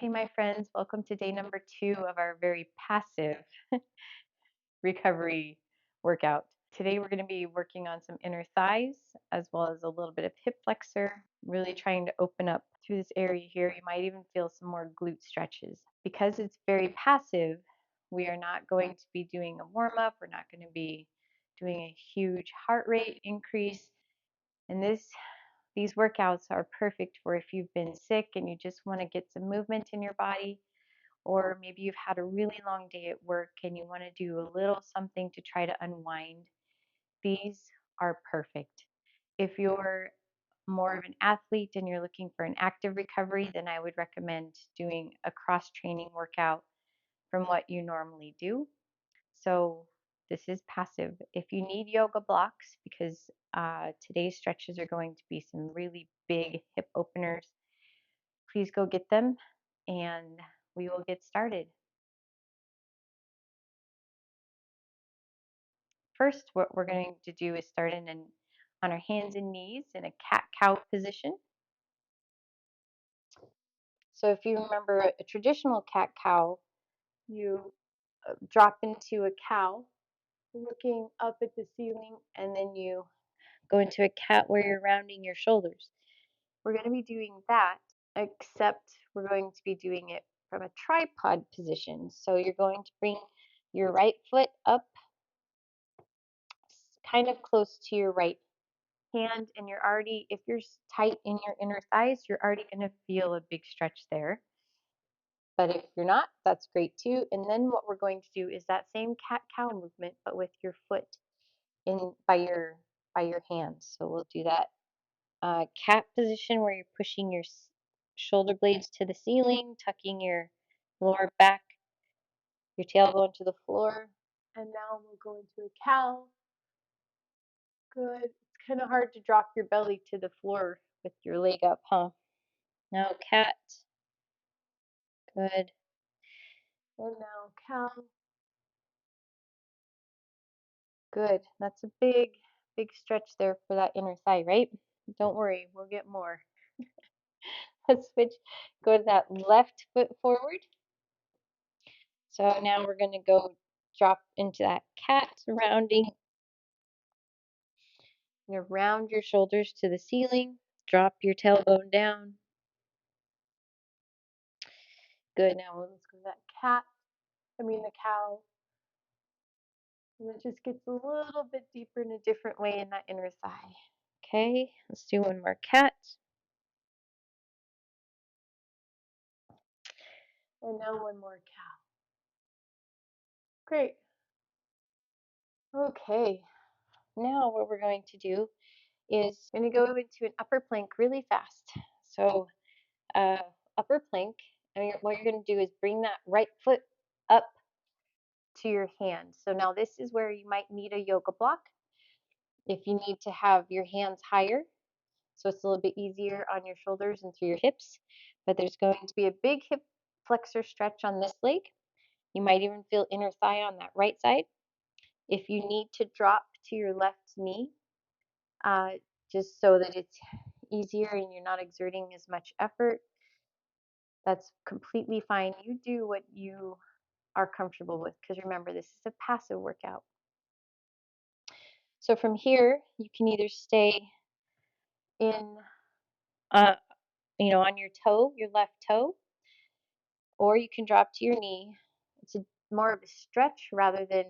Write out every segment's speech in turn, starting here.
Hey, my friends, welcome to day number 2 of our very passive recovery workout. Today, we're going to be working on some inner thighs as well as a little bit of hip flexor, really trying to open up through this area here. You might even feel some more glute stretches. Because it's very passive, we are not going to be doing a warm up, we're not going to be doing a huge heart rate increase. And these workouts are perfect for if you've been sick and you just want to get some movement in your body, or maybe you've had a really long day at work and you want to do a little something to try to unwind. These are perfect. If you're more of an athlete and you're looking for an active recovery, then I would recommend doing a cross training workout from what you normally do. So this is passive. If you need yoga blocks, because today's stretches are going to be some really big hip openers, please go get them and we will get started. First, what we're going to do is start on our hands and knees in a cat-cow position. So if you remember a traditional cat-cow, you drop into a cow looking up at the ceiling, and then you go into a cat where you're rounding your shoulders. We're going to be doing that, except we're going to be doing it from a tripod position. So you're going to bring your right foot up kind of close to your right hand, and you're already, if you're tight in your inner thighs, you're already going to feel a big stretch there. But if you're not, that's great too. And then what we're going to do is that same cat-cow movement, but with your foot in by your hands. So we'll do that cat position where you're pushing your shoulder blades to the ceiling, tucking your lower back, your tailbone to the floor. And now we'll go into a cow. Good. It's kind of hard to drop your belly to the floor with your leg up, huh? Now cat. Good. And now cow. Good. That's a big, big stretch there for that inner thigh, right? Don't worry, we'll get more. Let's switch. Go to that left foot forward. So now we're going to go drop into that cat rounding. You're going to round your shoulders to the ceiling. Drop your tailbone down. Good. Now let's go to that the cow. And it just gets a little bit deeper in a different way in that inner thigh. Okay, let's do one more cat. And now one more cow. Great. Okay, now what we're going to do is we're going to go into an upper plank really fast. So upper plank, and what you're going to do is bring that right foot up to your hand. So now this is where you might need a yoga block if you need to have your hands higher, so it's a little bit easier on your shoulders and through your hips. But there's going to be a big hip flexor stretch on this leg. You might even feel inner thigh on that right side. If you need to drop to your left knee, uh, just so that it's easier and you're not exerting as much effort, that's completely fine. You do what you are comfortable with, because remember, this is a passive workout. So from here, you can either stay in, uh, on your toe, your left toe, or you can drop to your knee. It's more of a stretch rather than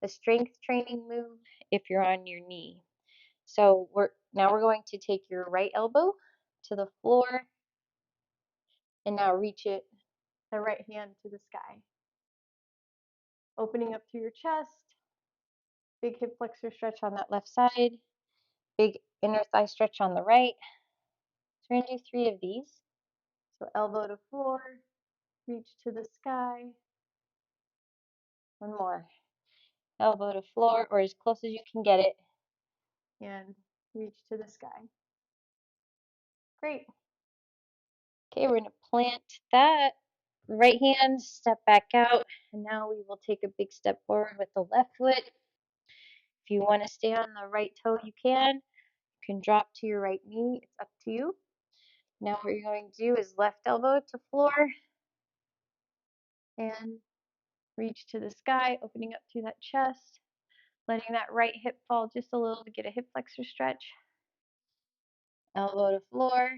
a strength training move if you're on your knee. So we're going to take your right elbow to the floor and now reach it, the right hand to the sky. Opening up through your chest, big hip flexor stretch on that left side, big inner thigh stretch on the right. So we're going to do 3 of these. So elbow to floor, reach to the sky. One more. Elbow to floor, or as close as you can get it, and reach to the sky. Great. Okay, we're going to plant that right hand, step back out, and now we will take a big step forward with the left foot. If you want to stay on the right toe, you can. You can drop to your right knee. It's up to you. Now what you're going to do is left elbow to floor, and reach to the sky, opening up through that chest, letting that right hip fall just a little to get a hip flexor stretch. Elbow to floor,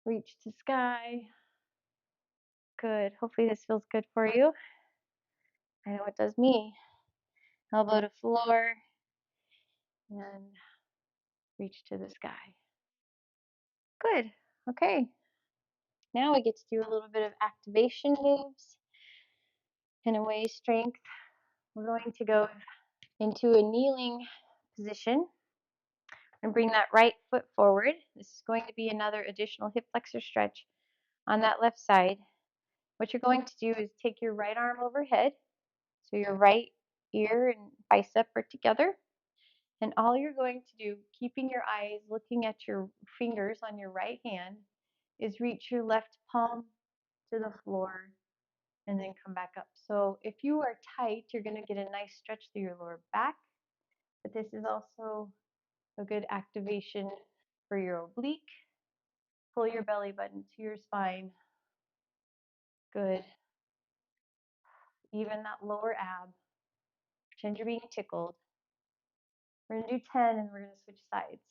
reach to sky. Good. Hopefully this feels good for you. I know it does me. Elbow to floor and reach to the sky. Good. Okay. Now we get to do a little bit of activation moves and a waist strength. We're going to go into a kneeling position and bring that right foot forward. This is going to be another additional hip flexor stretch on that left side. What you're going to do is take your right arm overhead, so your right ear and bicep are together. And all you're going to do, keeping your eyes looking at your fingers on your right hand, is reach your left palm to the floor and then come back up. So if you are tight, you're going to get a nice stretch through your lower back, but this is also a good activation for your oblique. Pull your belly button to your spine. Good. Even that lower ab. Pretend you're being tickled. We're going to do 10 and we're going to switch sides.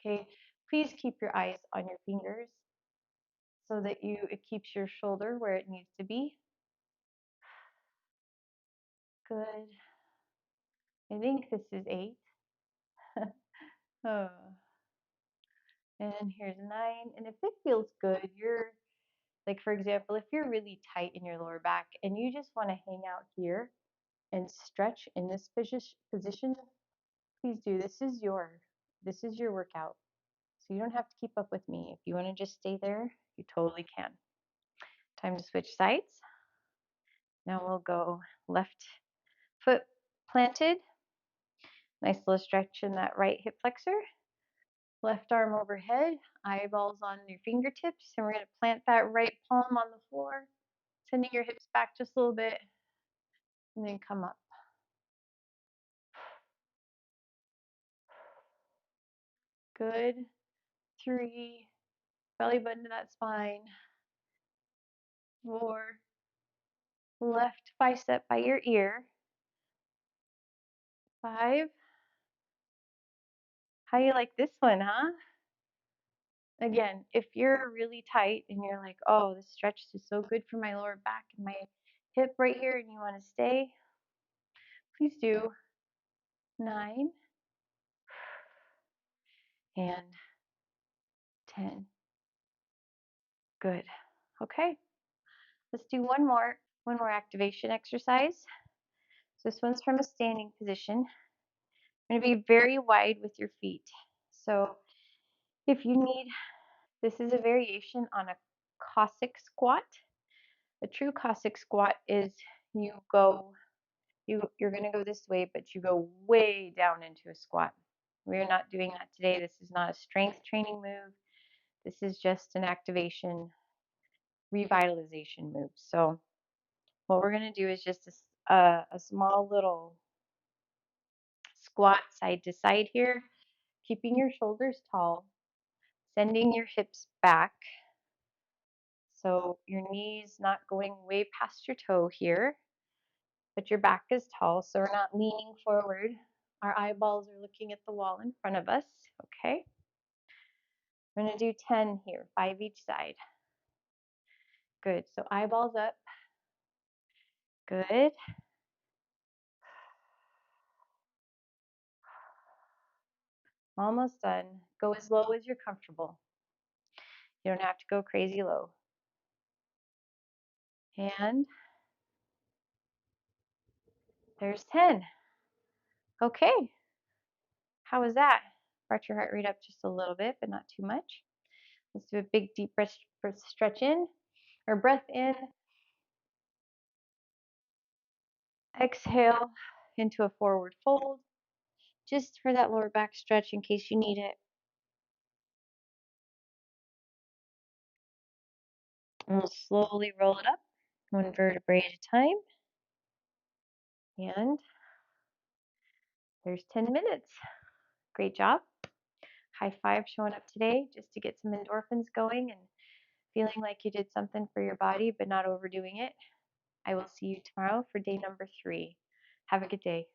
Okay, please keep your eyes on your fingers so that it keeps your shoulder where it needs to be. Good. I think this is 8. Oh. And here's 9. And if it feels good, you're like, for example, if you're really tight in your lower back and you just want to hang out here and stretch in this position, please do. This is your workout. So you don't have to keep up with me. If you want to just stay there, you totally can. Time to switch sides. Now we'll go left foot planted. Nice little stretch in that right hip flexor. Left arm overhead, eyeballs on your fingertips, and we're going to plant that right palm on the floor, sending your hips back just a little bit, and then come up. Good. 3, belly button to that spine. 4, left bicep by your ear. 5, how you like this one, huh? Again, if you're really tight and you're like, oh, this stretch is so good for my lower back and my hip right here, and you want to stay, please do. 9 and 10. Good. Okay. Let's do one more activation exercise. So this one's from a standing position. You're going to be very wide with your feet. So if you need, this is a variation on a Cossack squat. A true Cossack squat is you're going to go this way, but you go way down into a squat. We're not doing that today. This is not a strength training move. This is just an activation revitalization move. So what we're going to do is just a small little squat side to side here, keeping your shoulders tall, sending your hips back. So your knees not going way past your toe here, but your back is tall, so we're not leaning forward. Our eyeballs are looking at the wall in front of us, okay? We're going to do 10 here, 5 each side. Good, so eyeballs up. Good. Almost done. Go as low as you're comfortable. You don't have to go crazy low. And there's 10. Okay. How was that? Brought your heart rate up just a little bit, but not too much. Let's do a big deep breath stretch in, or breath in. Exhale into a forward fold, just for that lower back stretch in case you need it. And we'll slowly roll it up, one vertebrae at a time. And there's 10 minutes. Great job. High five showing up today just to get some endorphins going and feeling like you did something for your body but not overdoing it. I will see you tomorrow for day number 3. Have a good day.